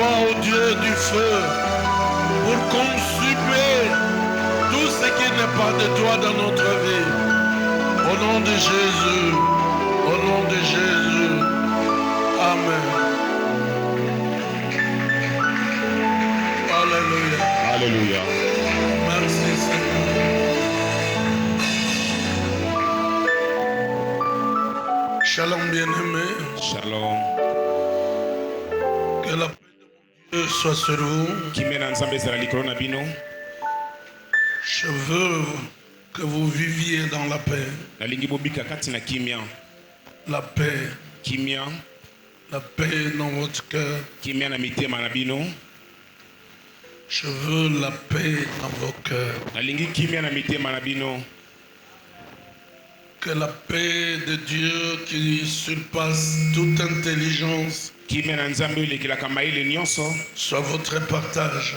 toi, ô Dieu du feu, pour consumer tout ce qui n'est pas de toi dans notre vie. Au nom de Jésus, au nom de Jésus. Amen. Alléluia. Alléluia. Merci Seigneur. Shalom bien-aimé. Shalom. Que la paix de mon Dieu soit sur vous. Je veux que vous viviez dans la paix. La paix. La paix dans votre cœur. Je veux la paix dans vos cœurs. Que la paix de Dieu qui surpasse toute intelligence soit votre partage.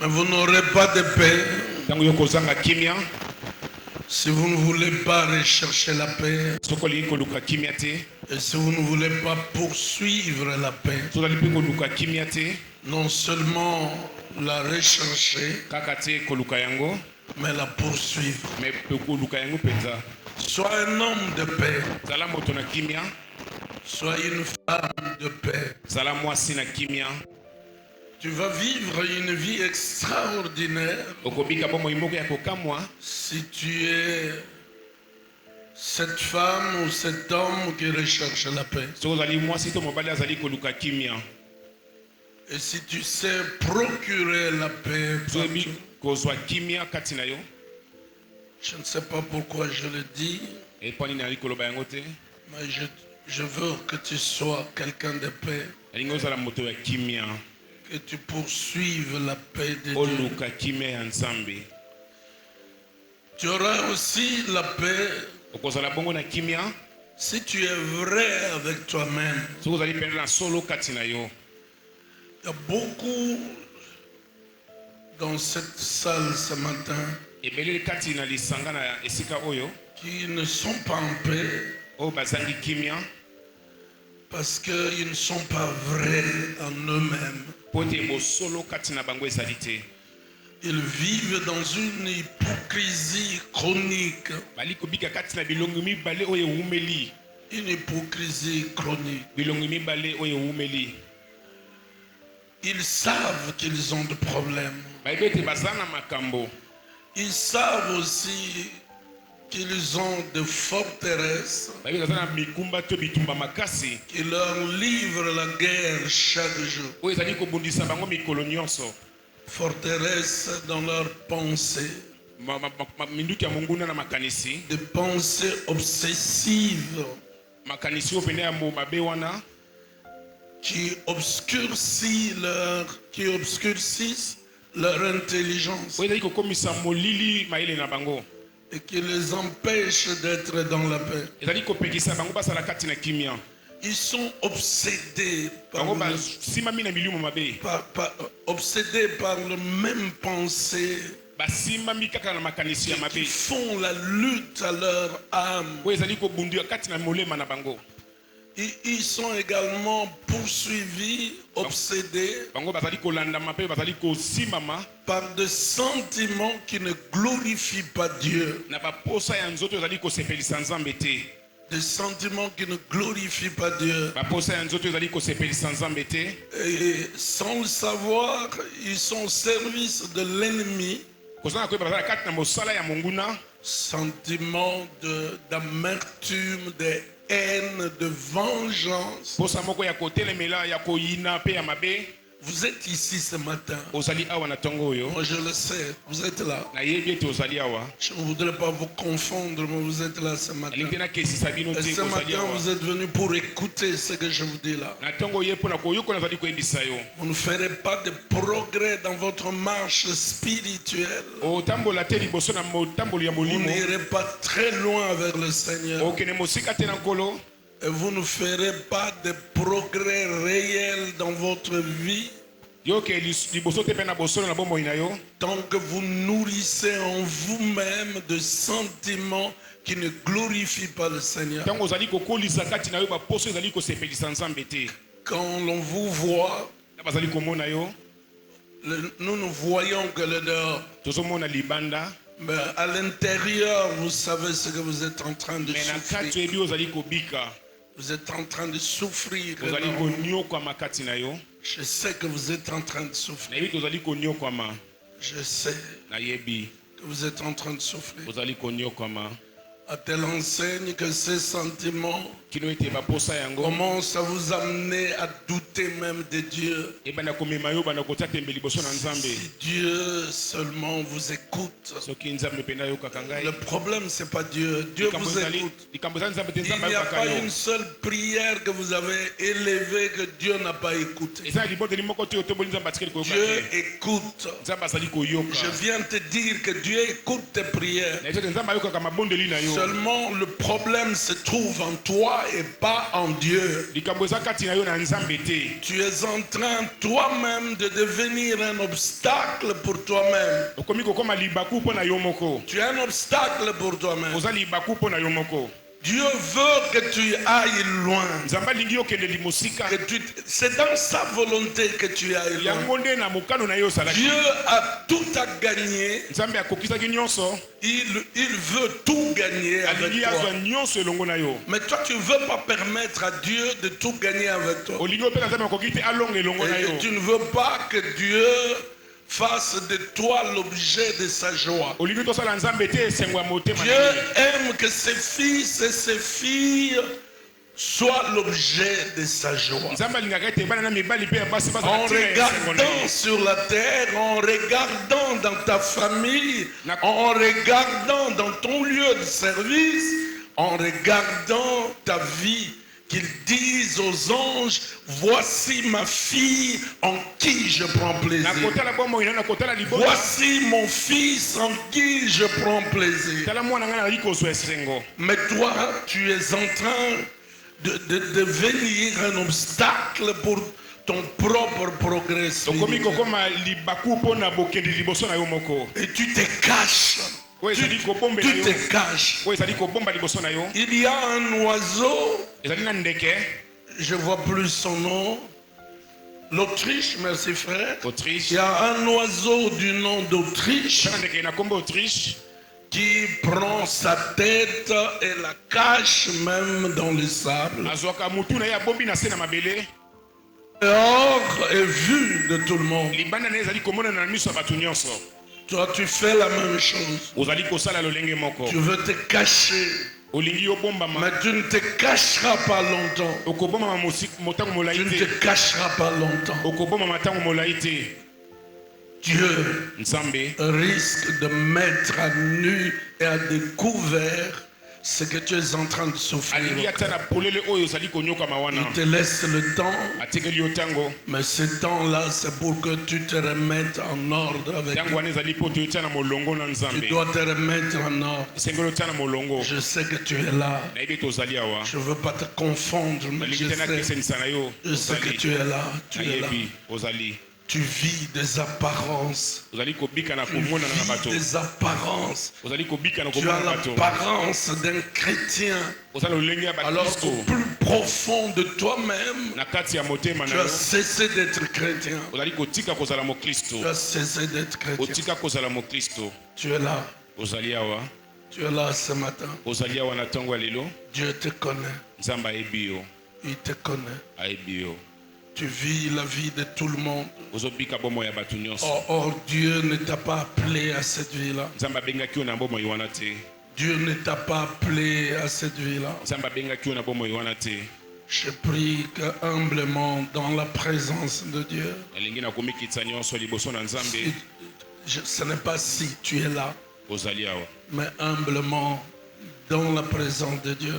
Mais vous n'aurez pas de paix si vous ne voulez pas rechercher la paix. Et si vous ne voulez pas poursuivre la paix. Non seulement la rechercher, mais la poursuivre. Sois un homme de paix. Sois une femme de paix. Tu vas vivre une vie extraordinaire si tu es cette femme ou cet homme qui recherche la paix. Et si tu sais procurer la paix, je ne sais pas pourquoi je le dis, mais je veux que tu sois quelqu'un de paix, que tu poursuives la paix de Dieu. Tu auras aussi la paix si tu es vrai avec toi-même. Il y a beaucoup dans cette salle ce matin qui ne sont pas en paix parce qu'ils ne sont pas vrais en eux-mêmes. Ils vivent dans une hypocrisie chronique. Une hypocrisie chronique. Ils savent qu'ils ont des problèmes. Ils savent aussi qu'ils ont des forteresses qui leur livrent la guerre chaque jour. Forteresses dans leurs pensées. Des pensées obsessives qui obscurcissent leur intelligence et qui les empêchent d'être dans la paix. Ils sont obsédés obsédés par le même pensée qui font la lutte à leur âme. Ils sont également poursuivis, obsédés par des sentiments qui ne glorifient pas Dieu. Des sentiments qui ne glorifient pas Dieu. Et sans le savoir, ils sont au service de l'ennemi. Sentiments d'amertume, de haine, de vengeance. Vous êtes ici ce matin. Moi je le sais, vous êtes là. Je ne voudrais pas vous confondre, mais vous êtes là ce matin. Et ce matin vous êtes venus pour écouter ce que je vous dis là. Vous ne ferez pas de progrès dans votre marche spirituelle. Vous n'irez pas très loin avec le Seigneur. Et vous ne ferez pas de progrès réels dans votre vie tant que vous nourrissez en vous-même de sentiments qui ne glorifient pas le Seigneur. quand l'on vous voit, nous voyons que le dehors. Mais à l'intérieur, vous savez ce que vous êtes en train de souffrir. Vous êtes en train de souffrir. Je sais que vous êtes en train de souffrir. Je sais que vous êtes en train de souffrir. À telle enseigne que ces sentiments commencent à vous amener à douter même de Dieu. Si Dieu seulement vous écoute. Le problème, c'est pas Dieu. Dieu vous écoute. Il n'y a pas une seule prière que vous avez élevée que Dieu n'a pas écoutée. Dieu écoute. Je viens te dire que Dieu écoute tes prières. Seulement le problème se trouve en toi et pas en Dieu. Tu es en train toi-même de devenir un obstacle pour toi-même. Tu es un obstacle pour toi-même. Dieu veut que tu ailles loin. C'est dans sa volonté que tu ailles loin. Dieu a tout à gagner. Il veut tout gagner avec toi. Mais toi, tu ne veux pas permettre à Dieu de tout gagner avec toi. Et tu ne veux pas que Dieu fasse de toi l'objet de sa joie. Dieu aime que ses fils et ses filles soient l'objet de sa joie. En regardant sur la terre, en regardant dans ta famille, en regardant dans ton lieu de service, en regardant ta vie, qu'ils disent aux anges, voici ma fille en qui je prends plaisir. Voici mon fils en qui je prends plaisir. Mais toi, tu es en train de devenir un obstacle pour ton propre progrès. Et tu te caches. Tu te caches. Il y a un oiseau, je ne vois plus son nom, l'Autriche, merci frère. Il y a un oiseau du nom d'Autriche qui prend sa tête et la cache même dans le sable. Dehors est vu de tout le monde. Toi, tu fais la même chose. Tu veux te cacher. Mais tu ne te cacheras pas longtemps. Tu ne te cacheras pas longtemps. Dieu risque de mettre à nu et à découvert ce que tu es en train de souffrir. Il te laisse le temps, mais ce temps-là, c'est pour que tu te remettes en ordre avec lui. Tu dois te remettre en ordre. Je sais que tu es là. Je ne veux pas te confondre, mais je sais que tu es là. Tu es là. Tu vis des apparences. Tu vis des apparences. Tu as l'apparence d'un chrétien. Alors qu'au plus profond de toi-même, tu as cessé d'être chrétien. Tu as cessé d'être chrétien. Tu es là. Tu es là ce matin. Dieu te connaît. Il te connaît. Tu vis la vie de tout le monde. Or Dieu ne t'a pas appelé à cette vie-là. Dieu ne t'a pas appelé à cette vie-là. Je prie que humblement dans la présence de Dieu. Ce n'est pas si tu es là, mais humblement dans la présence de Dieu.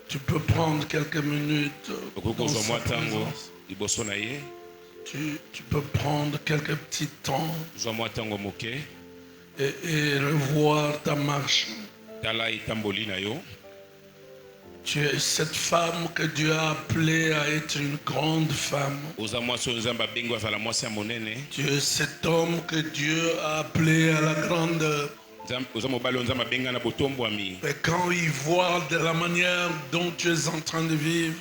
Tu peux prendre quelques minutes dans sa présence. Tu peux prendre quelques petits temps et revoir ta marche. Tu es cette femme que Dieu a appelée à être une grande femme. Tu es cet homme que Dieu a appelé à la grandeur. Et quand il voit de la manière dont tu es en train de vivre,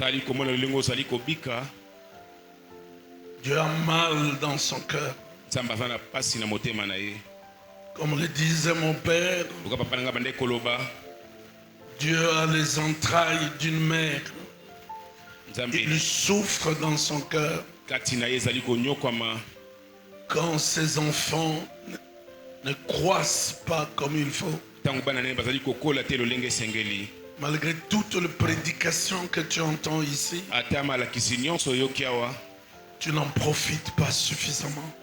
Dieu a mal dans son cœur. Comme le disait mon père, Dieu a les entrailles d'une mère. Il souffre dans son cœur quand ses enfants ne croissent pas comme il faut. Malgré toute la prédication que tu entends ici, tu n'en profites pas suffisamment.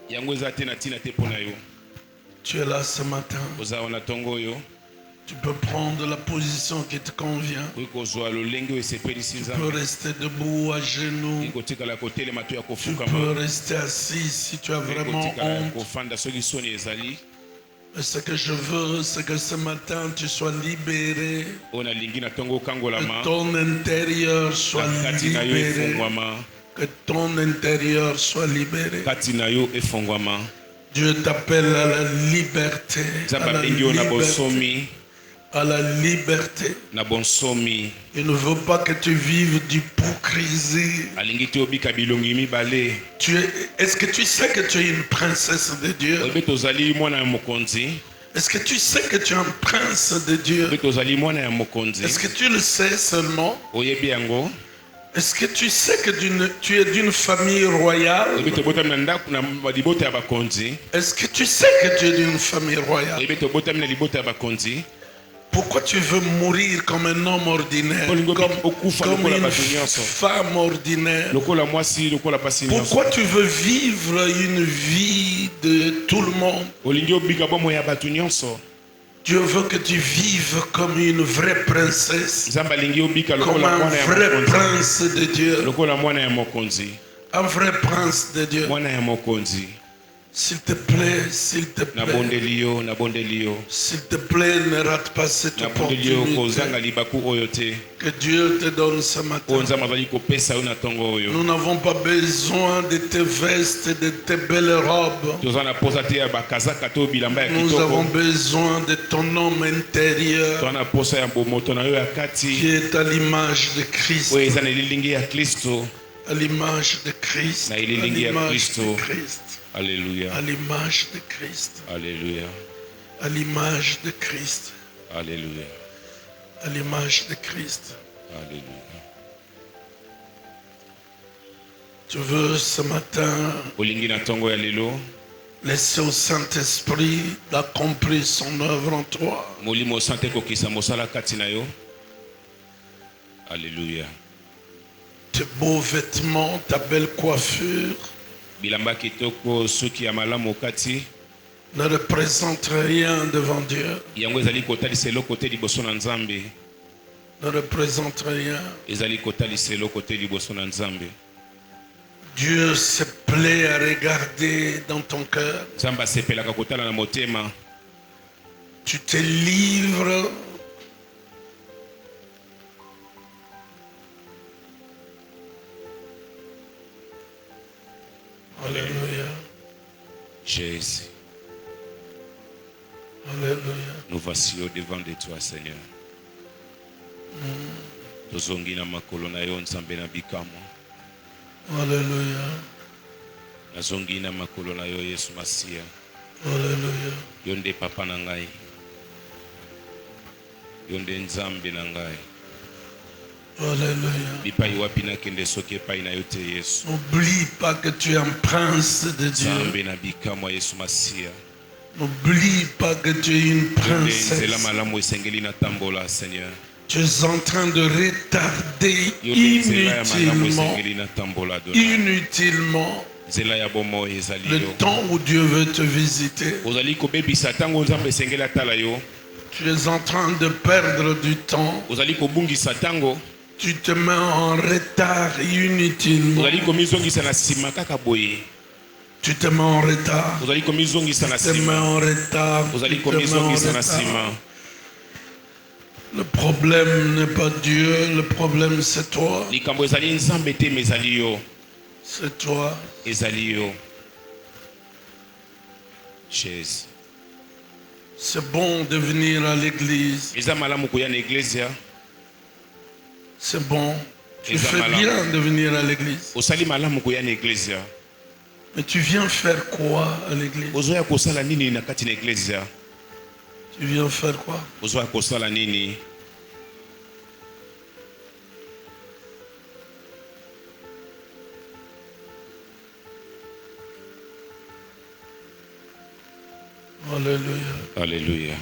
Tu es là ce matin. Tu peux prendre la position qui te convient. Tu peux rester debout à genoux. Tu peux rester assis si tu as vraiment honte. Mais ce que je veux, c'est que ce matin tu sois libéré. Que ton intérieur soit libéré. Que ton intérieur soit libéré. Dieu t'appelle à la liberté. À la liberté. Il ne veut pas que tu vives d'hypocrisie. Est-ce que tu sais que tu es une princesse de Dieu? Est-ce que tu sais que tu es un prince de Dieu? Est-ce que tu le sais seulement? Est-ce que tu sais que tu es d'une famille royale? Est-ce que tu sais que tu es d'une famille royale? Pourquoi tu veux mourir comme un homme ordinaire, comme une femme ordinaire? Pourquoi tu veux vivre une vie de tout le monde? Dieu veut que tu vives comme une vraie princesse, comme un vrai prince de Dieu. Un vrai prince de Dieu. S'il te plaît, s'il te plaît, s'il te plaît, ne rate pas cette opportunité. Que Dieu te donne ce matin. Nous n'avons pas besoin de tes vestes, de tes belles robes. Nous avons besoin de ton homme intérieur qui est à l'image de Christ. À l'image de Christ. À l'image de Christ. Alléluia. À l'image de Christ. Alléluia. À l'image de Christ. Alléluia. À l'image de Christ. Alléluia. Tu veux ce matin laisser au Saint-Esprit d'accomplir son œuvre en toi. Alléluia. Tes beaux vêtements, ta belle coiffure ne représente rien devant Dieu. Ne représente rien. Dieu se plaît à regarder dans ton cœur. Tu te livres. Alléluia. Jésus. Alléluia. Nous voici au devant de toi, Seigneur. Tozongina makolo na yo nzambe na bikamo. Alléluia. Nazongina makolo na yo Yesu Masia. Alléluia. Yonde papa na ngai. Yonde nzambe na ngai. Alléluia. N'oublie pas que tu es un prince de Dieu. N'oublie pas que tu es une princesse. Tu es en train de retarder inutilement le temps où Dieu veut te visiter. Tu es en train de perdre du temps. Tu te mets en retard inutilement. Tu te mets en retard. Tu te mets en retard. Le problème n'est pas Dieu, le problème c'est toi. C'est toi. Jésus. C'est bon de venir à l'église. C'est bon. Tu fais bien de venir à l'église. Mais tu viens faire quoi à l'église? Tu viens faire quoi? Alléluia. Alléluia.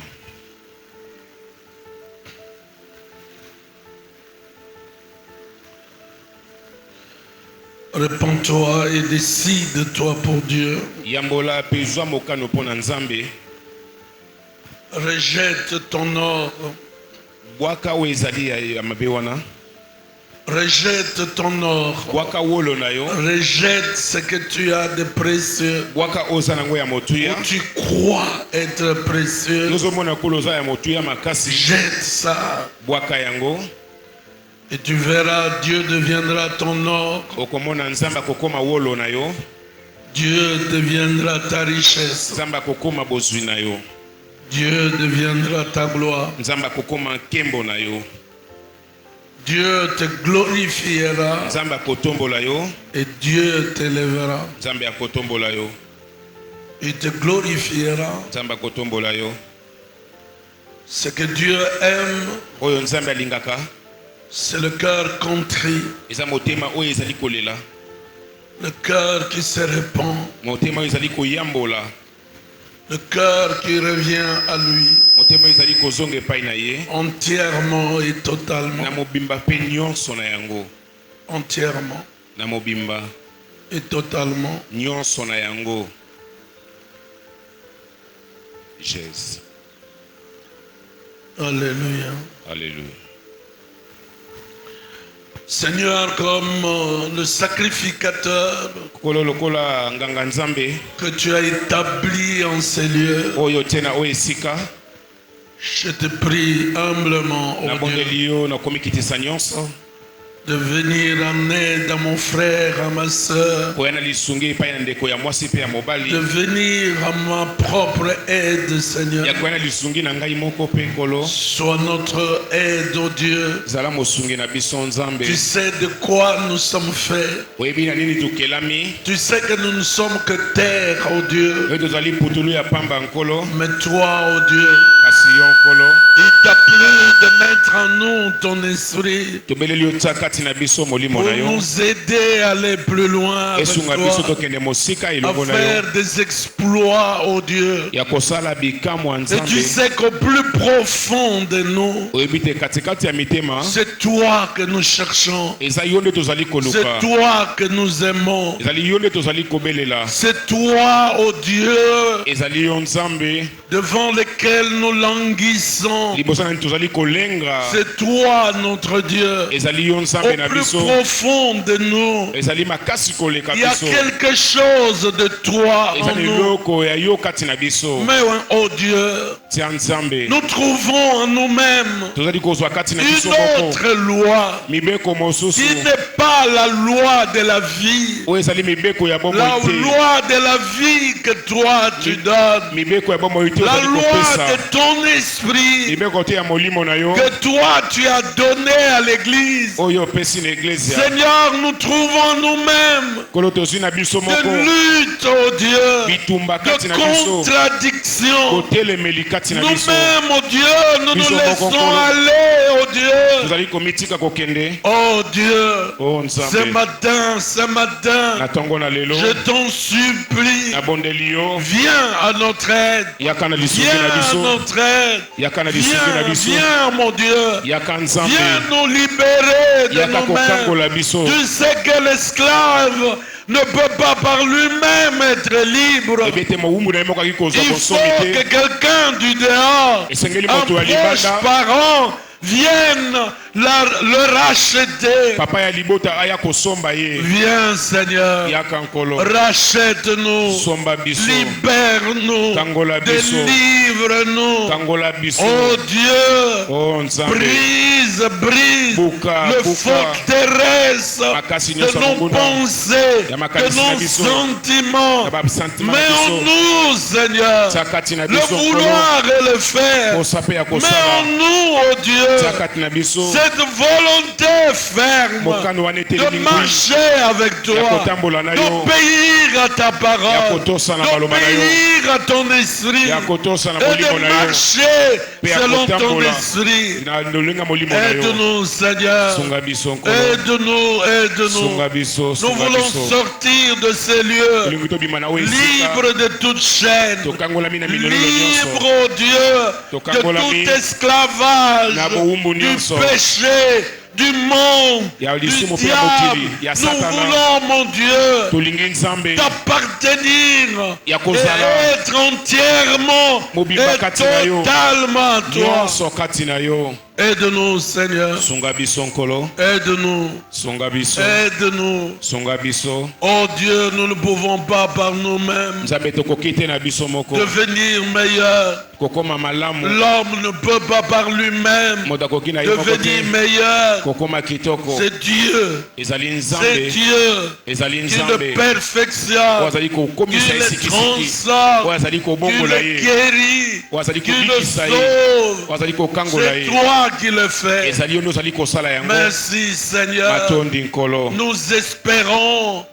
Répands-toi et décide-toi pour Dieu. Rejette ton or. Rejette ton or. Rejette ce que tu as de précieux. Où tu crois être précieux. Jette ça. Et tu verras, Dieu deviendra ton or. Dieu deviendra ta richesse. Dieu deviendra ta gloire. Dieu te glorifiera et Dieu t'élèvera. Il te glorifiera. Ce que Dieu aime, c'est le cœur contrit, le cœur qui se répand, le cœur qui revient à lui entièrement et totalement. Entièrement et totalement. Jésus. Alléluia. Alléluia. Seigneur, comme le sacrificateur que tu as établi en ces lieux, je te prie humblement, oh Dieu, de venir en aide à mon frère, à ma soeur, de venir à ma propre aide, Seigneur. Sois notre aide, oh Dieu. Tu sais de quoi nous sommes faits. Tu sais que nous ne sommes que terre, oh Dieu. Mais toi, oh Dieu, il t'a plu de mettre en nous ton esprit pour nous aider à aller plus loin avec toi, à faire des exploits, oh Dieu. Et tu sais qu'au plus profond de nous, c'est toi que nous cherchons, c'est toi que nous aimons, c'est toi, oh Dieu, devant lequel nous languissons. C'est toi, notre Dieu. Au plus profond de nous, il y a quelque chose de toi en nous. Mais oh Dieu, nous trouvons en nous-mêmes une autre loi qui n'est pas la loi de la vie, la loi de la vie que toi tu donnes, la loi de ton esprit que toi tu as donné à l'église. Seigneur, nous trouvons nous-mêmes de lutte, oh Dieu, de contradiction. Nous-mêmes, oh Dieu, nous nous laissons aller, oh Dieu. Oh Dieu, ce matin, je t'en supplie, viens à notre aide. Viens à notre aide. Viens, mon Dieu. Viens nous libérer de nous-mêmes. Tu sais que l'esclave ne peut pas par lui-même être libre. Il faut que quelqu'un du dehors, un proche parent, vienne le racheter. Papa ya libota aya kosomba ye. Viens Seigneur. Rachète-nous. Libère-nous. Délivre-nous. Oh Dieu. Brise le forteresse de nos pensées, de nos sentiments. Mets en nous, Seigneur, le vouloir et le faire. Mets en nous, oh Dieu, cette volonté ferme de marcher avec toi, d'obéir à ta parole, d'obéir à ton esprit et de marcher selon ton esprit. Aide-nous, Seigneur. Aide-nous, aide-nous. Nous voulons sortir de ces lieux libres de toute chaîne, libres, oh Dieu, de tout esclavage, du péché, du monde, du diable. Nous voulons, mon Dieu, t'appartenir et être entièrement et totalement à toi. Aide-nous, Seigneur. Aide-nous. Aide-nous. Oh Dieu, nous ne pouvons pas par nous-mêmes devenir meilleurs. L'homme ne peut pas par lui-même devenir meilleur. C'est Dieu. C'est Dieu qui le perfectionne, qui le transforme, qui le guérit, qui le sauve. C'est toi qui le fait. Merci Seigneur. Nous espérons en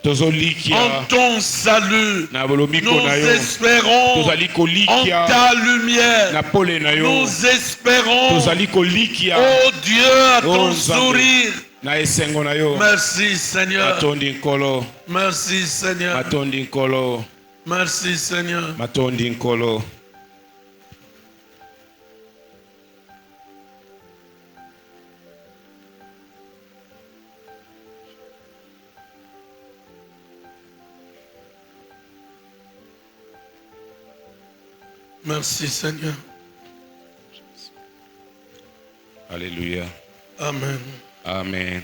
ton salut. Nous espérons en ta lumière. Nous espérons, oh Dieu, à ton sourire. Merci Seigneur. Merci Seigneur. Merci Seigneur. Merci Seigneur. Alléluia. Amen. Amen.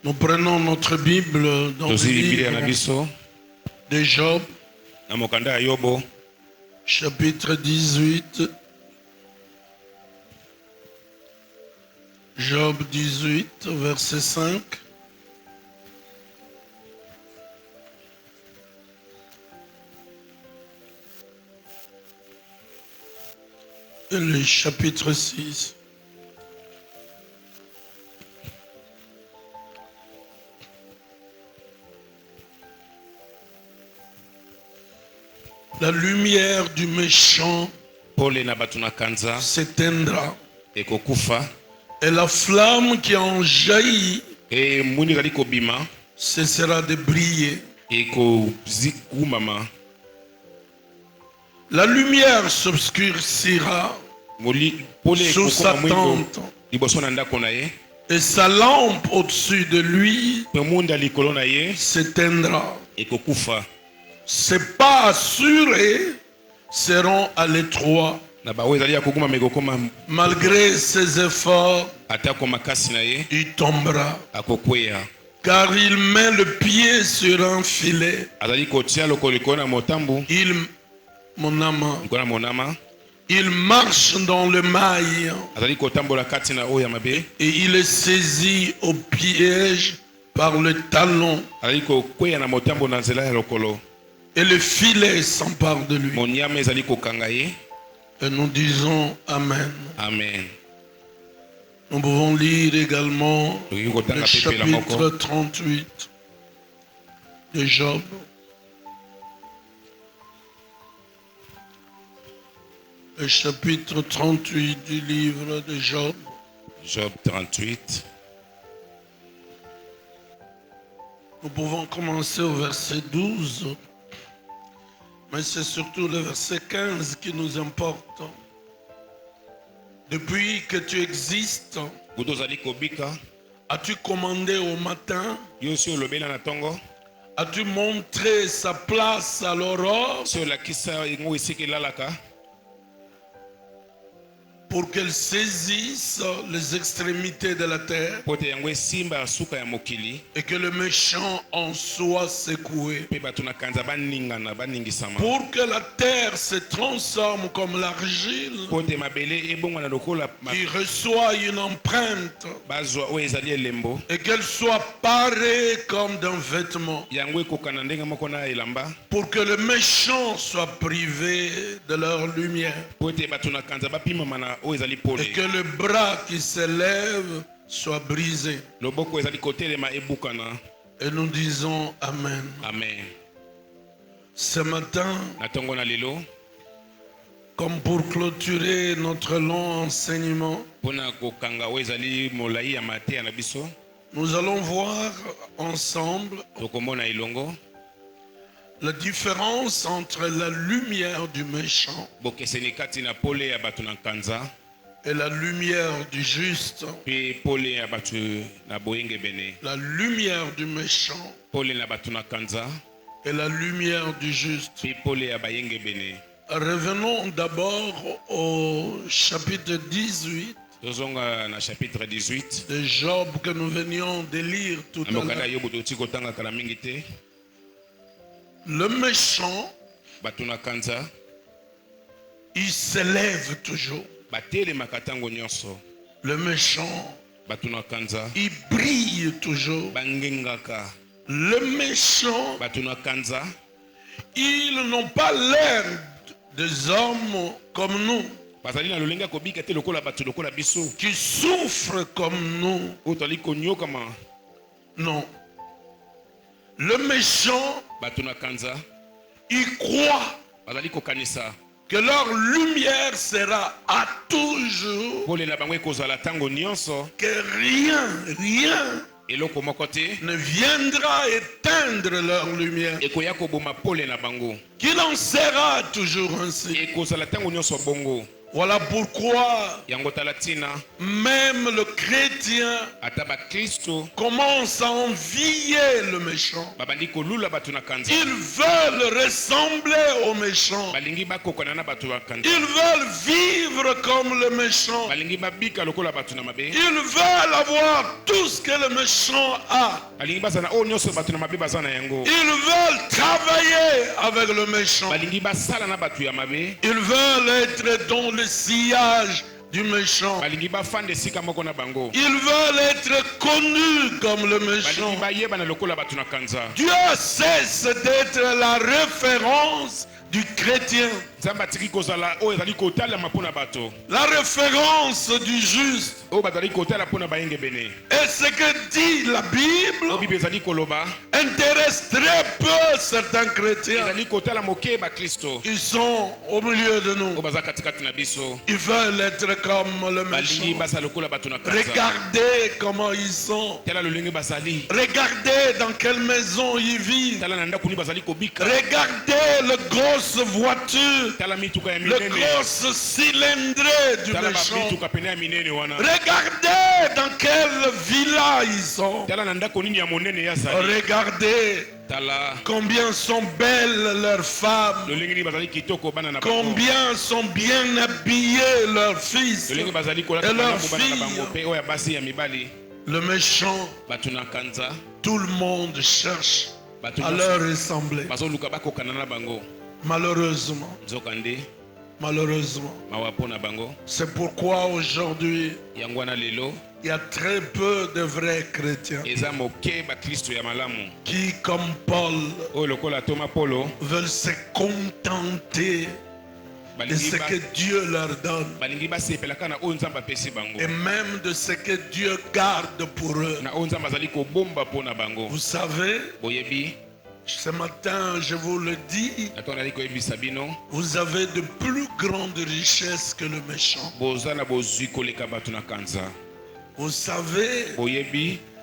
Nous prenons notre Bible dans le livre de Job, chapitre 18. Job 18, verset 5. Et le chapitre 6. La lumière du méchant s'éteindra. Et la flamme qui en jaillit cessera de briller. La lumière s'obscurcira sous sa tente. Et sa lampe au-dessus de lui s'éteindra. Ses pas assurés seront à l'étroit. Malgré ses efforts, il tombera. Car il met le pied sur un filet. Il marche dans le mail. Et il est saisi au piège par le talon. Et le filet s'empare de lui. Et nous disons Amen. Amen. Nous pouvons lire également le chapitre 38 de Job. Le chapitre 38 du livre de Job. Job 38. Nous pouvons commencer au verset 12. Mais c'est surtout le verset 15 qui nous importe. Depuis que tu existes, as-tu commandé au matin? As-tu montré sa place à l'aurore? pour qu'elle saisisse les extrémités de la terre et que le méchant en soit secoué. Pour que la terre se transforme comme l'argile qui reçoit une empreinte et qu'elle soit parée comme d'un vêtement. Pour que le méchant soit privé de leur lumière. Et que le bras qui s'élève soit brisé. Et nous disons Amen. Amen. Ce matin, comme pour clôturer notre long enseignement, nous allons voir ensemble la différence entre la lumière du méchant et la lumière du juste. La lumière du méchant et la lumière du juste. Revenons d'abord au chapitre 18 de Job que nous venions de lire tout à l'heure. Le méchant, il s'élève toujours. Le méchant, il brille toujours. Le méchant, ils n'ont pas l'air des hommes comme nous, qui souffrent comme nous. Non. Le méchant, il croit que leur lumière sera à toujours, que rien ne viendra éteindre leur lumière, qu'il en sera toujours ainsi. Voilà pourquoi même le chrétien commence à envier le méchant. Ils veulent ressembler au méchant. Ils veulent vivre comme le méchant. Ils veulent avoir tout ce que le méchant a. Ils veulent travailler avec le méchant. Ils veulent être dans le sillage du méchant. Ils veulent être connus comme le méchant. Dieu cesse d'être la référence du chrétien, la référence du juste. Et ce que dit la Bible intéresse très peu certains chrétiens. Ils sont au milieu de nous. Ils veulent être comme le méchant. Regardez comment ils sont. Regardez dans quelle maison ils vivent. Regardez le gros voiture, le gros cylindré du méchant. Regardez dans quelle villa ils sont. Regardez combien sont belles leurs femmes, combien sont bien habillés leurs fils et leurs filles. Le méchant, tout le monde cherche à leur ressembler. Malheureusement, c'est pourquoi aujourd'hui il y a très peu de vrais chrétiens qui, comme Paul, veulent se contenter de ce que Dieu leur donne et même de ce que Dieu garde pour eux. Vous savez, ce matin, je vous le dis, vous avez de plus grandes richesses que le méchant. Vous savez,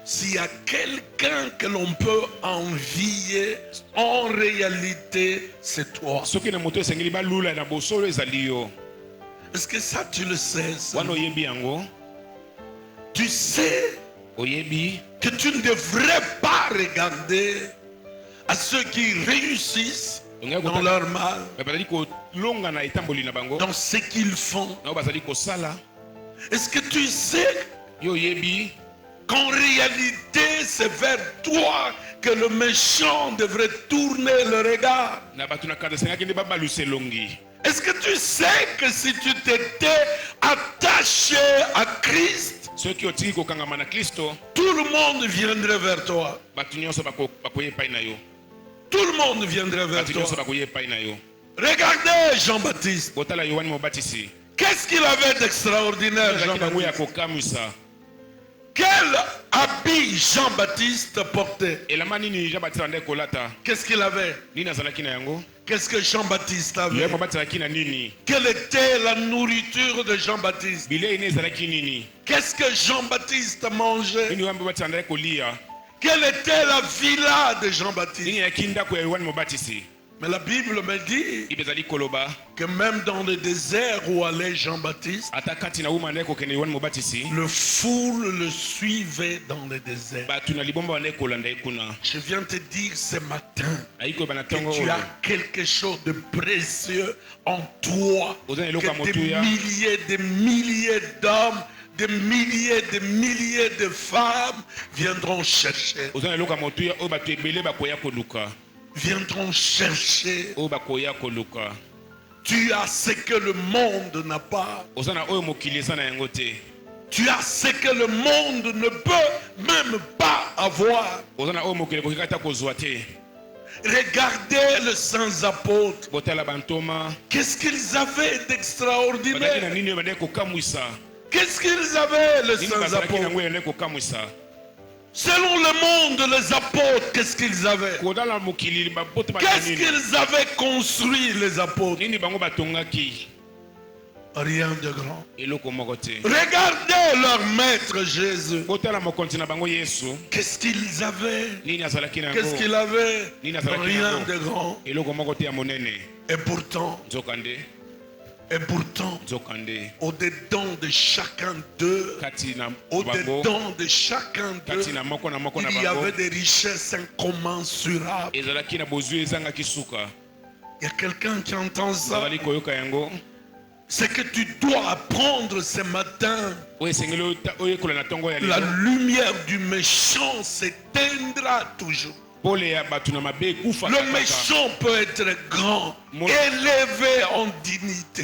s'il y a quelqu'un que l'on peut envier, en réalité, c'est toi. Est-ce que ça, tu le sais? Ça? Tu sais que tu ne devrais pas regarder à ceux qui réussissent dans leur mal, dans ce qu'ils font. Est-ce que tu sais qu'en réalité c'est vers toi que le méchant devrait tourner le regard? Est-ce que tu sais que si tu t'étais attaché à Christ, tout le monde viendrait vers toi? Tout le monde viendrait vers toi. Regardez Jean-Baptiste. Qu'est-ce qu'il avait d'extraordinaire, Jean-Baptiste? Quel habit Jean-Baptiste portait? Qu'est-ce qu'il avait? Qu'est-ce que Jean-Baptiste avait? Quelle était la nourriture de Jean-Baptiste? Qu'est-ce que Jean-Baptiste mangeait? Quelle était la villa de Jean-Baptiste? Mais la Bible me dit que même dans le désert où allait Jean-Baptiste, le foule le suivait dans le désert. Je viens te dire ce matin que tu as quelque chose de précieux en toi, que des milliers d'hommes, des milliers de femmes viendront chercher. Viendront chercher. Tu as ce que le monde n'a pas. Tu as ce que le monde ne peut même pas avoir. Regardez les saints apôtres. Qu'est-ce qu'ils avaient d'extraordinaire? Qu'est-ce qu'ils avaient, les saints apôtres? Selon le monde, les apôtres, qu'est-ce qu'ils avaient? Qu'est-ce qu'ils avaient construit, les apôtres? Rien de grand. Regardez leur maître Jésus. Qu'est-ce qu'ils avaient? Qu'est-ce qu'il avait? Rien de grand. Et pourtant, au-dedans de chacun d'eux, il y avait des richesses incommensurables. Il y a quelqu'un qui entend ça. Ce que tu dois apprendre ce matin, la lumière du méchant s'éteindra toujours. Le méchant peut être grand, élevé en dignité,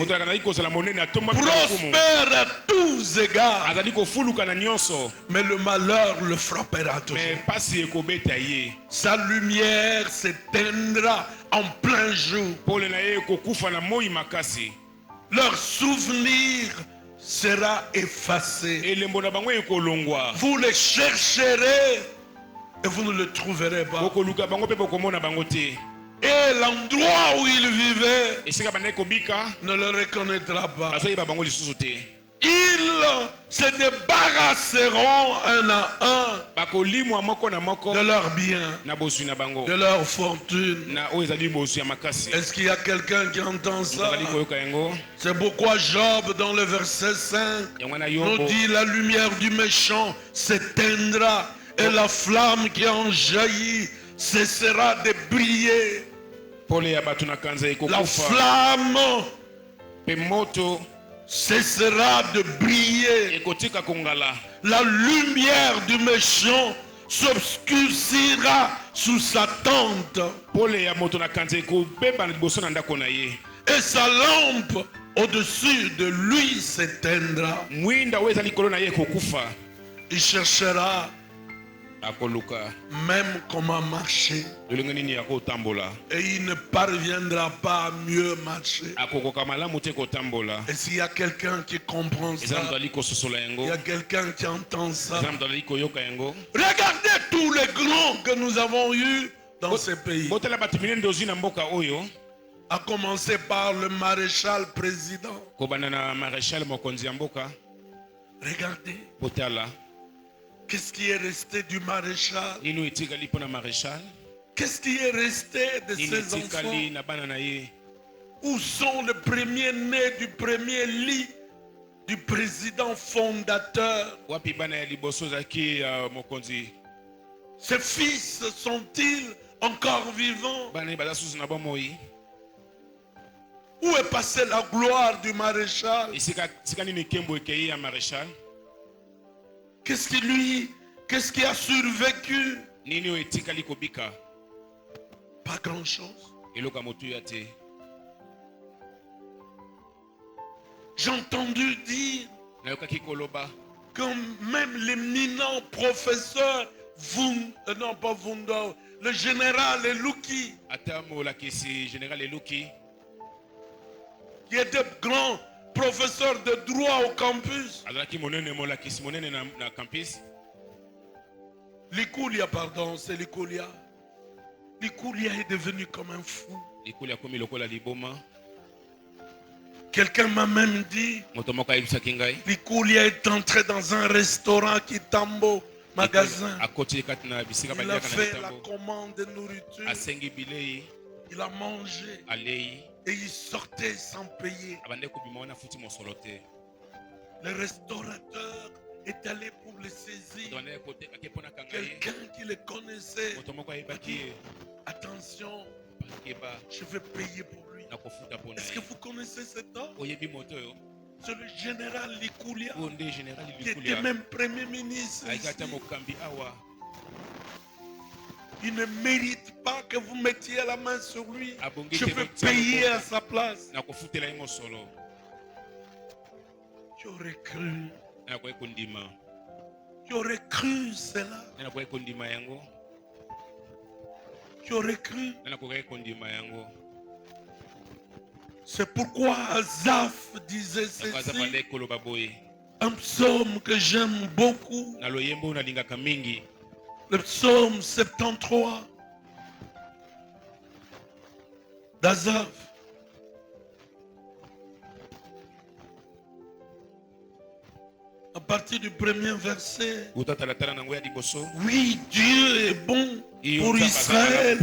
prospère à tous égards, mais le malheur le frappera toujours. Sa lumière s'éteindra en plein jour. Leur souvenir sera effacé. Vous les chercherez et vous ne le trouverez pas. Et l'endroit où ils vivaient ne le reconnaîtra pas. Ils se débarrasseront un à un de leurs biens, de leur fortune. Est-ce qu'il y a quelqu'un qui entend ça? C'est pourquoi Job, dans le verset 5, nous dit: la lumière du méchant s'éteindra et la flamme qui en jaillit cessera de briller. La flamme cessera de briller. La lumière du méchant s'obscurcira sous sa tente. Et sa lampe au-dessus de lui s'éteindra. Il cherchera même comment marcher, et il ne parviendra pas à mieux marcher. Et s'il y a quelqu'un qui comprend ça, il y a quelqu'un qui entend ça, regardez tous les grands que nous avons eus dans ce pays, à commencer par le maréchal président. Regardez. Qu'est-ce qui est resté du maréchal? Qu'est-ce qui est resté de ses enfants? Où sont les premiers-nés du premier lit du président fondateur? Ses fils sont-ils encore vivants. Où est passée la gloire du maréchal? Qu'est-ce qui a survécu? Pas grand-chose. J'ai entendu dire que même l'éminent professeur le général Eluki, qui était grand professeur de droit au campus. Likulia, pardon, c'est Likulia. Likulia est devenu comme un fou. Quelqu'un m'a même dit, Likulia est entré dans un restaurant Kitambo, magasin. Il a fait la commande de nourriture. Il a mangé. Et il sortait sans payer. Le restaurateur est allé pour le saisir. Quelqu'un qui le connaissait. Attention, je vais payer pour lui. Est-ce que vous connaissez cet homme? C'est le général Likulia, qui était même premier ministre. Il ne mérite pas que vous mettiez la main sur lui. Je vais payer à sa place. Tu aurais cru. Tu aurais cru cela. Tu aurais cru. C'est pourquoi Asaph disait ceci. Un psaume que j'aime beaucoup. Le psaume 73 d'Asaph. À partir du premier verset. Oui, Dieu est bon pour Israël.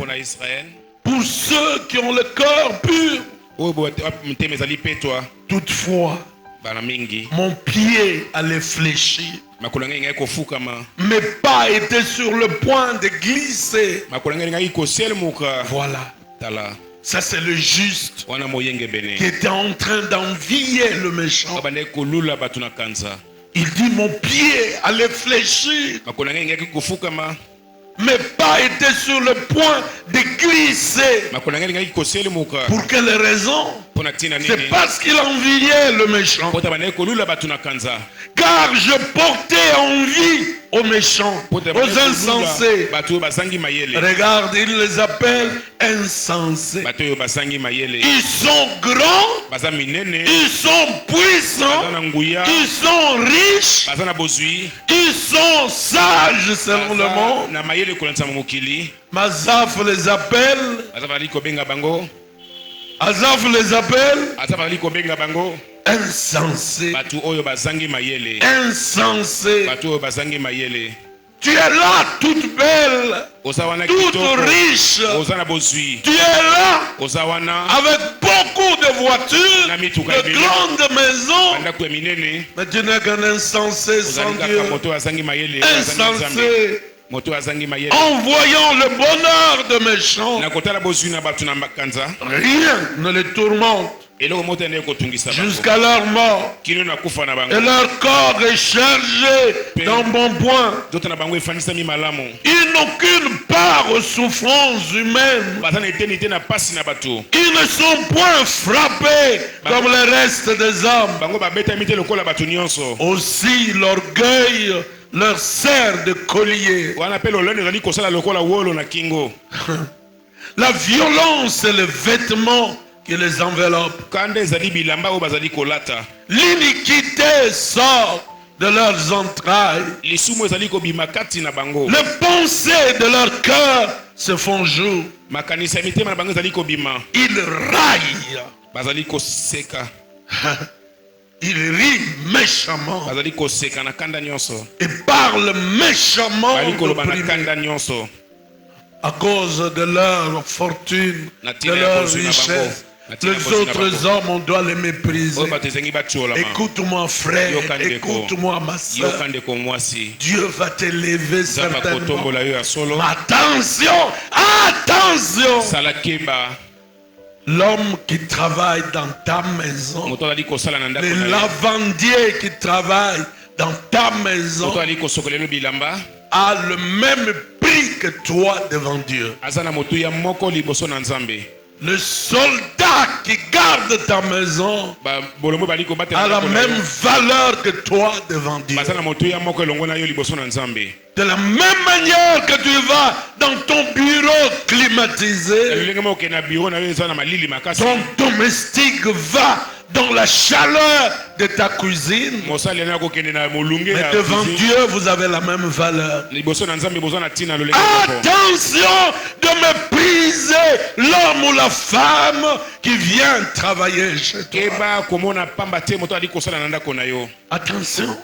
Pour ceux qui ont le cœur pur. Toutefois, mon pied allait fléchir. Mes pas étaient sur le point de glisser. Voilà. Ça c'est le juste qui était en train d'envier le méchant. Il dit mon pied allait fléchir. Mes pas étaient sur le point de glisser. Pour quelle raison? C'est parce qu'il enviait le méchant. Car je portais envie aux méchants, aux insensés. Regarde, il les appelle insensés. Ils sont grands, ils sont puissants, ils sont riches, ils sont sages selon le monde. Asaph les appelle. Asaph les appelle insensés. Insensés. Tu es là toute belle, toute riche. Tu es là avec beaucoup de voitures, de grandes maisons. Mais tu n'es qu'un insensé sans Dieu. Insensé. En voyant le bonheur de méchants, rien ne les tourmente jusqu'à leur mort. Et leur corps est chargé d'embonpoint. Ils n'ont qu'une part aux souffrances humaines. Ils ne sont point frappés comme le reste des hommes. Aussi l'orgueil leur sert de collier. La violence est le vêtement qui les enveloppe. L'iniquité sort de leurs entrailles. Les pensées de leur cœur se font jour. Ils raillent. Il rit méchamment et parle méchamment à cause de leur fortune, de leur richesse. Les autres hommes, on doit les mépriser. Écoute-moi, frère, écoute-moi, ma soeur. Dieu va t'élever certainement. Attention, attention. L'homme qui travaille dans ta maison, le lavandier qui travaille dans ta maison a le même prix que toi devant Dieu. Le soldat qui garde ta maison a la même valeur que toi devant Dieu. De la même manière que tu vas dans ton bureau climatisé, ton domestique va dans la chaleur de ta cuisine. Mais devant Dieu, vous avez la même valeur. Attention de mépriser l'homme ou la femme qui vient travailler chez toi. Attention.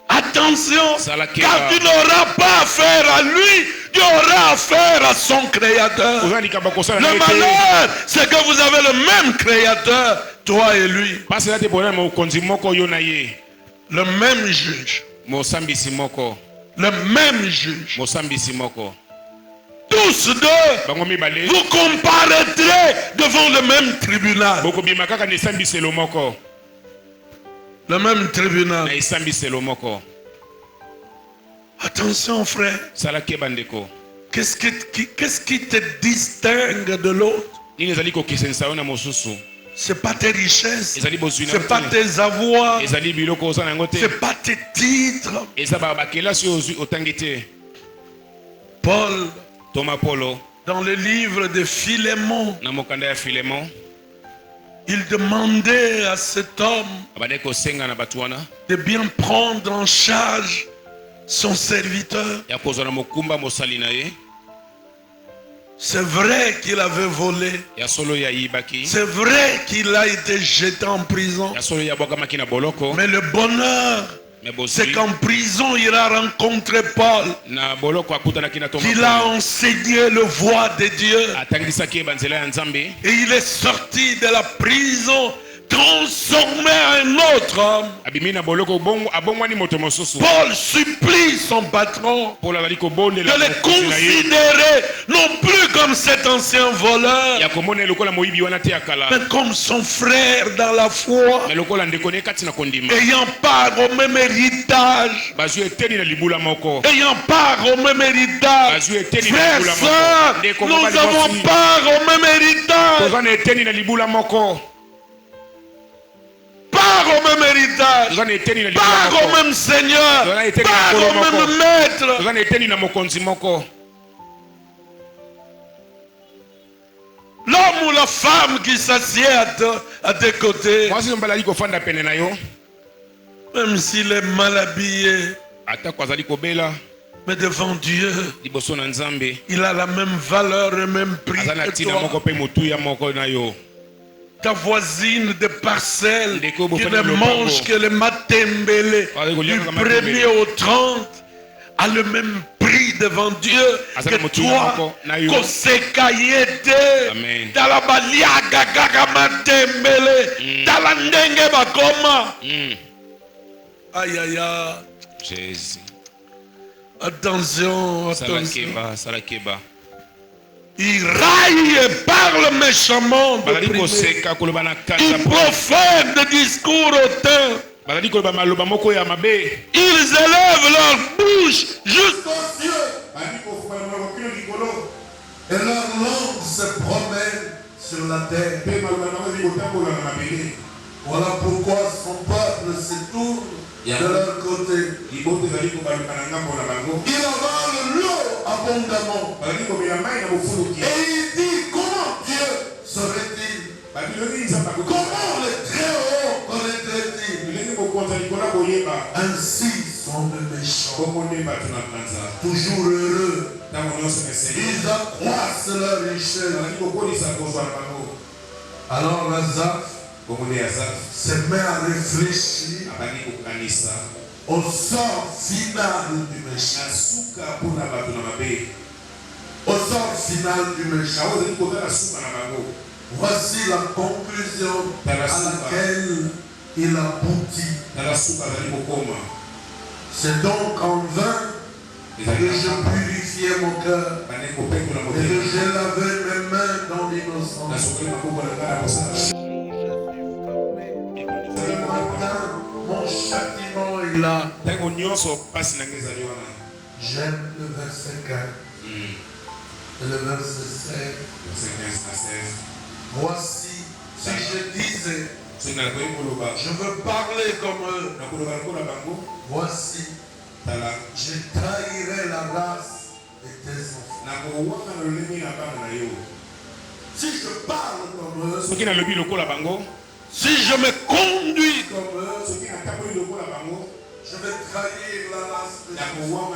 Attention, car tu n'auras pas affaire à lui, tu auras affaire à son créateur. Le malheur, c'est que vous avez le même créateur, toi et lui. Le même juge. Le même juge. Tous deux, vous comparaîtrez devant le même tribunal. Le même tribunal. Attention, frère. Qu'est-ce qui te distingue de l'autre? C'est pas tes richesses, c'est pas tes avoirs, c'est pas tes titres. Paul, dans le livre de Philémon, il demandait à cet homme de bien prendre en charge son serviteur. C'est vrai qu'il avait volé. C'est vrai qu'il a été jeté en prison. Mais le bonheur, c'est qu'en prison, il a rencontré Paul. Il a enseigné le voie de Dieu. Et il est sorti de la prison transformé en un autre homme. Paul supplie son patron de le considérer non plus comme cet ancien voleur, mais comme son frère dans la foi, ayant part au même héritage. Ayant part au même héritage. Frères, sœurs, nous avons part au même héritage. Part au même héritage, part au même Seigneur, part au même Maître. L'homme ou la femme qui s'assied à tes côtés, même s'il est mal habillé, mais devant Dieu, il a la même valeur et le même prix que toi. Ta voisine de parcelle qui ne mange que le matembele du 1er au 30 a le même prix devant Dieu que toi. Kosekayete talabaliaga gaga matembele talandenge bakoma. Aïe aïe aïe. Jésus. Attention, attention. Il raille et parle méchamment de privé. Il profère des discours hautains. Ils élèvent leur bouche jusqu'aux cieux. Et leur langue se promène sur la terre. Voilà pourquoi son peuple se tourne de leur côté. Il avale l'eau abondamment. Et il dit, comment Dieu serait-il? Comment le Très-Haut connaîtrait-il? Ainsi sont les méchants, toujours heureux. Ils accroissent leur richesse. Alors Lazare se met à réfléchir au sort final du méchant. Au sort final du méchant. Voici la conclusion à laquelle il aboutit. C'est donc en vain que je purifiais mon cœur et que j'ai lavé mes mains dans l'innocence. Ce matin, mon châtiment est là. J'aime le verset 4 et le verset 16. Voici, si je disais, je veux parler comme eux, voici, je trahirai la race de tes enfants. Si je parle comme eux, si je me conduis comme eux, je vais trahir la race des enfants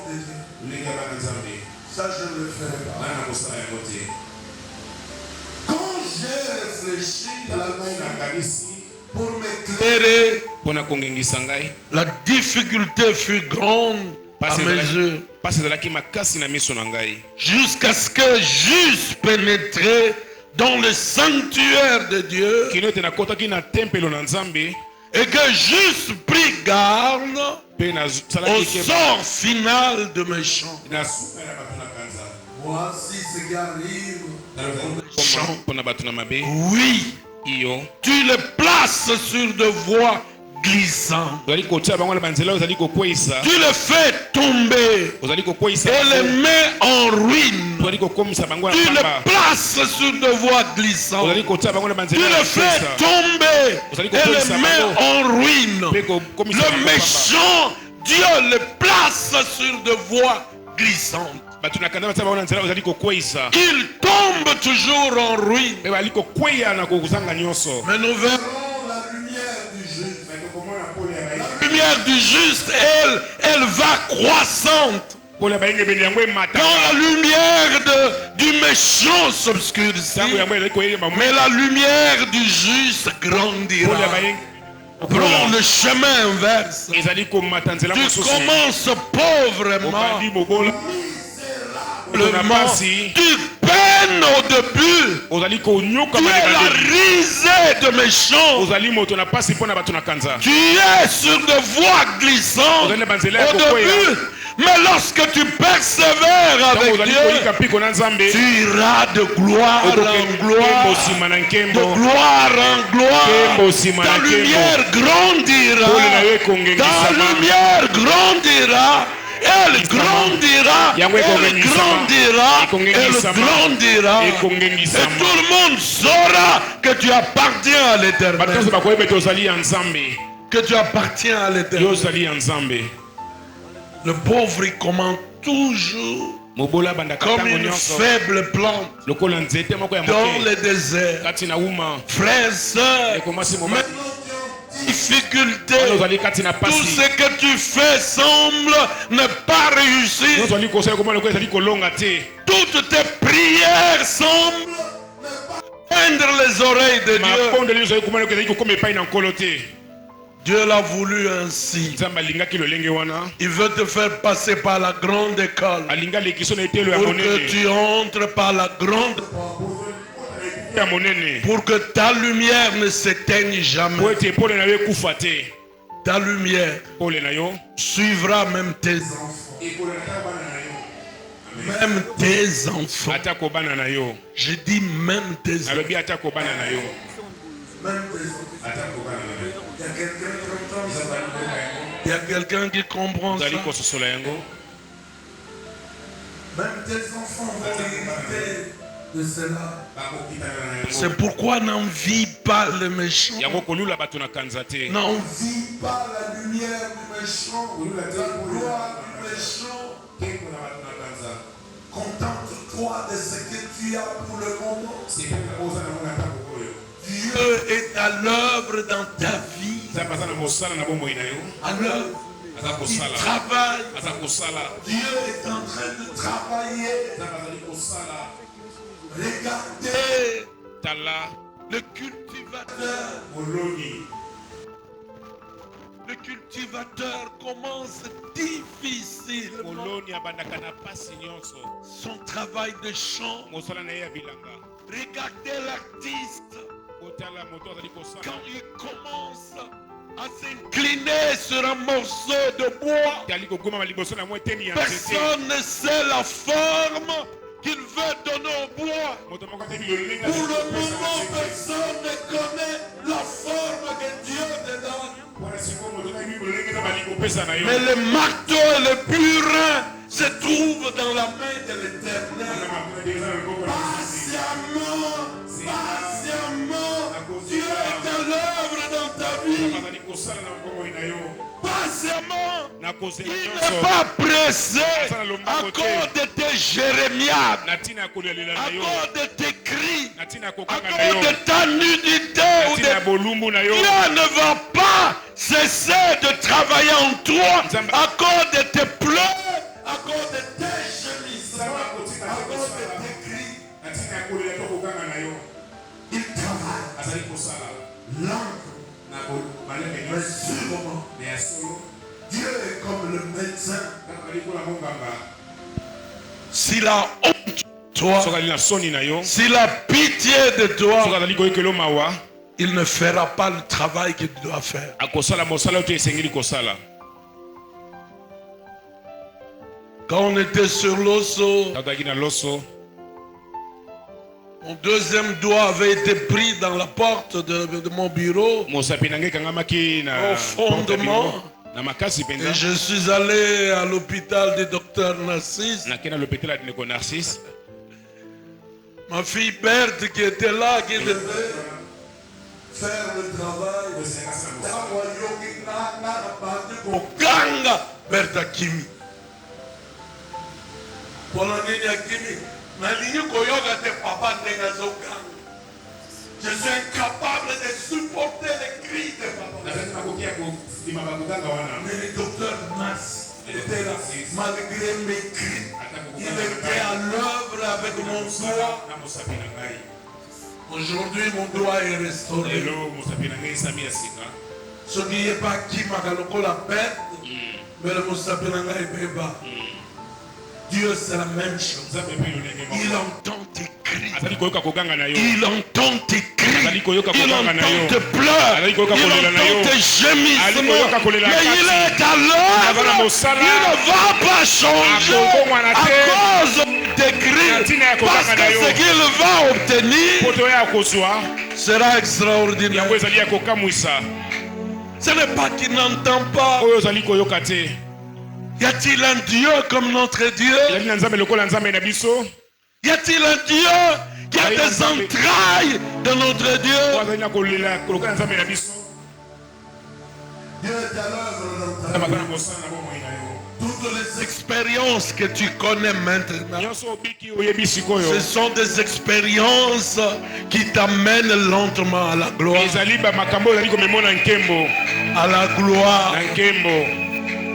de Dieu. Ça, je ne le ferai pas. Quand j'ai réfléchi à la pour m'éclairer, la difficulté fut grande à mes yeux. Jusqu'à ce que j'eusse pénétré dans le sanctuaire de Dieu et que j'eusse pris garde au sort final de mes chants. Voici ce qui arrive aux méchants. Oui, tu les places sur de voies glissantes. Tu les fais tomber et les mets en ruine. Tu les places sur de voies glissantes. Tu les fais tomber et les mets en ruine. Le méchant, Dieu les place sur de voies glissantes. Il tombe toujours en ruine. Mais nous verrons la lumière du juste. La lumière du juste, elle va croissante. Quand la lumière du méchant s'obscurcit, mais la lumière du juste grandira. Prends le chemin inverse. Tu commences pauvrement, tu peines au début. Tu es la risée de méchants. Tu es sur des voies glissantes au début. Mais lorsque tu persévères avec Dieu, tu iras de gloire en gloire, de gloire en gloire. Ta lumière grandira, ta lumière grandira. Elle grandira, elle grandira, elle grandira. Et tout le monde saura que tu appartiens à l'Éternel. Que tu appartiens à l'Éternel. Le pauvre, il commence toujours comme une faible plante dans le désert. Frères et sœurs, difficulté, tout ce que tu fais semble ne pas réussir. Toutes tes prières semblent ne pas atteindre les oreilles de Dieu. Dieu l'a voulu ainsi. Il veut te faire passer par la grande école pour que tu entres par la grande porte, pour que ta lumière ne s'éteigne jamais. Ta lumière suivra même tes enfants. Même tes enfants. Je dis même tes enfants. Même tes enfants. Il y a quelqu'un qui comprend ça. Même tes enfants vont hériter de cela. C'est pourquoi n'envie pas le méchant. N'envie pas la lumière du méchant, la gloire du méchant. Contente-toi de ce que tu as pour le moment. Dieu est à l'œuvre dans ta vie. À l'œuvre. Il travaille. Dieu est en train de travailler. Regardez le cultivateur. Le cultivateur commence difficilement son travail de champ. Regardez l'artiste. Quand il commence à s'incliner sur un morceau de bois, personne ne sait la forme qu'il veut donner au bois. Pour le moment, personne ne connaît la forme que Dieu te donne. Mais le marteau et le burin se trouvent dans la main de l'Éternel. Patiemment, Dieu est à l'œuvre dans ta vie. Patiemment, il n'est pas pressé à cause de tes jérémiades, à cause de tes cris, à cause de ta nudité. Dieu ne va pas cesser de travailler en toi à cause de tes pleurs, à cause de tes gémissements, à cause de tes cris. Il travaille lentement, mais sûrement. Dieu est comme le médecin. S'il a honte de toi, s'il a pitié de toi, il ne fera pas le travail qu'il doit faire. Quand on était sur l'osso, mon deuxième doigt avait été pris dans la porte de mon bureau, au fondement. Et je suis allé à l'hôpital du docteur Narcisse. Ma fille Berthe qui était là, qui devait faire le travail. Berthe Akimi. Je suis incapable de supporter les cris de papa. Mais le docteur Nas était là, malgré mes cris. Il était à l'œuvre avec mon doigt. Aujourd'hui, mon doigt est restauré. Ce qui n'est pas qui m'a la bête, mais le Moussapinanga est bébé. Dieu, c'est la même chose. Il entend tes cris. Il entend tes cris. Il entend tes pleurs. Il entend tes gémissements. Mais il est à l'œuvre. Il ne va pas changer à cause des cris. Parce que ce qu'il va obtenir sera extraordinaire. Ce n'est pas qu'il n'entend pas. Y a-t-il un Dieu comme notre Dieu? Y a-t-il un Dieu qui a des entrailles de notre Dieu? Dieu est à l'œuvre. Toutes les expériences que tu connais maintenant, ce sont des expériences qui t'amènent lentement à la gloire. À la gloire.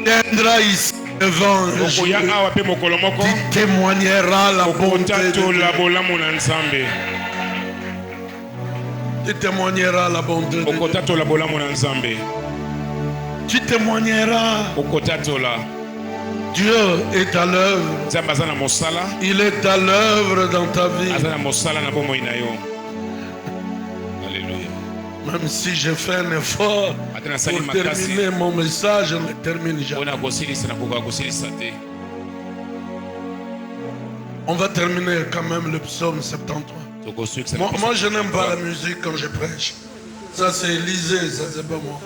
Viendra ici devant le jour. Tu témoigneras la bonté de Dieu. Tu témoigneras la bonté de Dieu. Tu témoigneras. Dieu est à l'œuvre. Il est à l'œuvre dans ta vie. Même si je fais un effort pour terminer mon message, je ne termine jamais. On va terminer quand même le psaume 73. Moi je n'aime pas la musique quand je prêche. Ça c'est Élysée, ça c'est pas moi.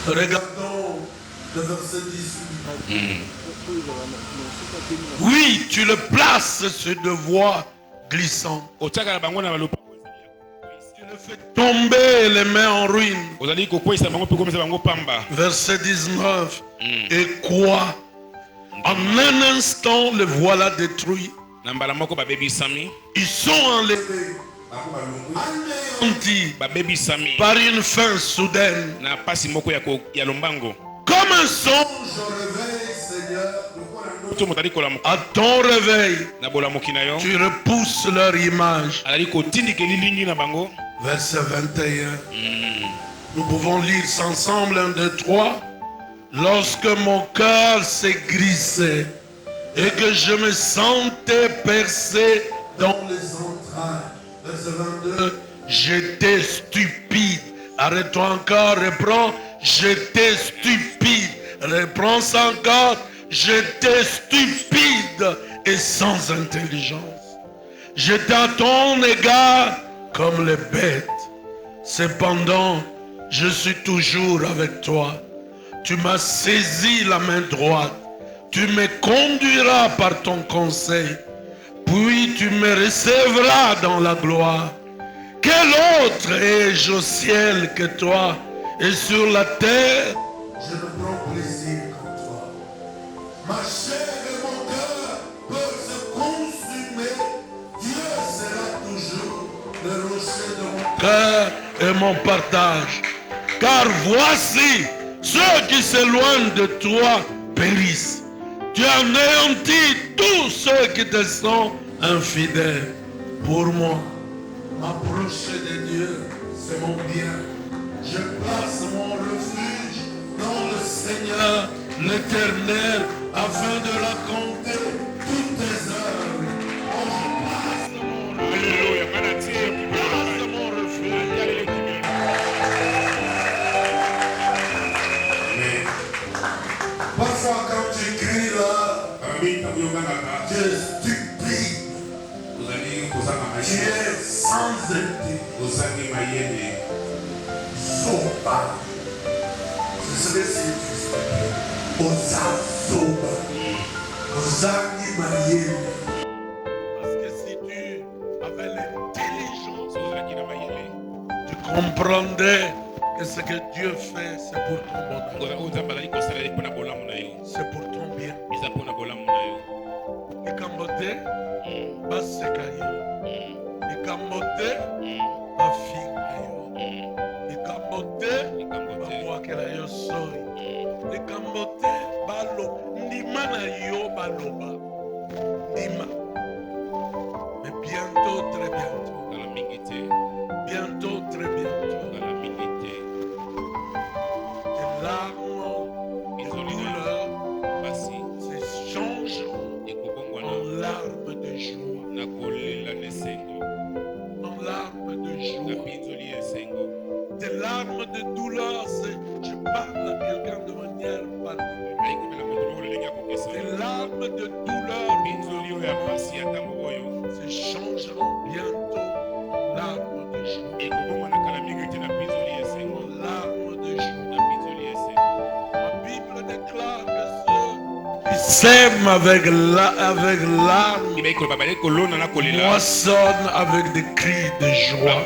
Regardons le verset 18. Oui, tu le places sur de voies glissantes. Tu le fais tomber les mains en ruine. Verset 19. Et quoi? En un instant, le voilà détruit. Ils sont enlevés. Par une fin soudaine. Comme un songe au réveil, Seigneur. À ton réveil, tu repousses leur image. Verset 21. Nous pouvons lire ensemble 1, 2, 3. Lorsque mon cœur s'est grisé et que je me sentais percé dans les entrailles. Verset 22. J'étais stupide. Arrête-toi encore, reprends. J'étais stupide. Reprends ça encore. J'étais stupide et sans intelligence. J'étais à ton égard comme les bêtes. Cependant, je suis toujours avec toi. Tu m'as saisi la main droite. Tu me conduiras par ton conseil. Puis tu me recevras dans la gloire. Quel autre ai-je au ciel que toi? Et sur la terre, je ne prends plaisir qu'en toi. Ma chair et mon cœur peuvent se consumer. Dieu sera toujours le rocher de mon cœur et mon partage. Car voici, ceux qui s'éloignent de toi périssent. Tu anéantis tous ceux qui te sont infidèles. Pour moi, m'approcher de Dieu, c'est mon bien. Je place mon refuge dans le Seigneur, l'Éternel, afin de raconter toutes tes œuvres. Oh, je place mon refuge. Place mon refuge. Parfois quand tu cries là, tu es stupide. Tu es sans intérêt. Soba. Je serais si tu Osa soba. Ozani mayele. Parce que si tu avais l'intelligence, tu comprendrais que ce que Dieu fait, c'est pour ton bonheur. C'est pour ton bien. Et Kambote, Basekayo. Et Kambote, Bafikayo. Et Kambote, Babuakelayo Soy. Et Kambote, Balo. Nima na yo baloba. Nima. Mais bientôt, très bientôt. Bientôt, très bientôt. Des larmes, des douleurs, se changeront en larmes de joie. En larmes de joie. Des larmes de douleur, je parle à quelqu'un de manière particulière. Des larmes de douleur se changeront bientôt en larmes de joie. En larmes de joie. La Bible déclare que ceux qui s'aiment avec larmes moissonnent avec des cris de joie.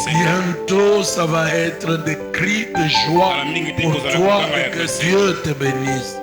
Bientôt, ça va être des cris de joie pour toi et que Dieu te bénisse.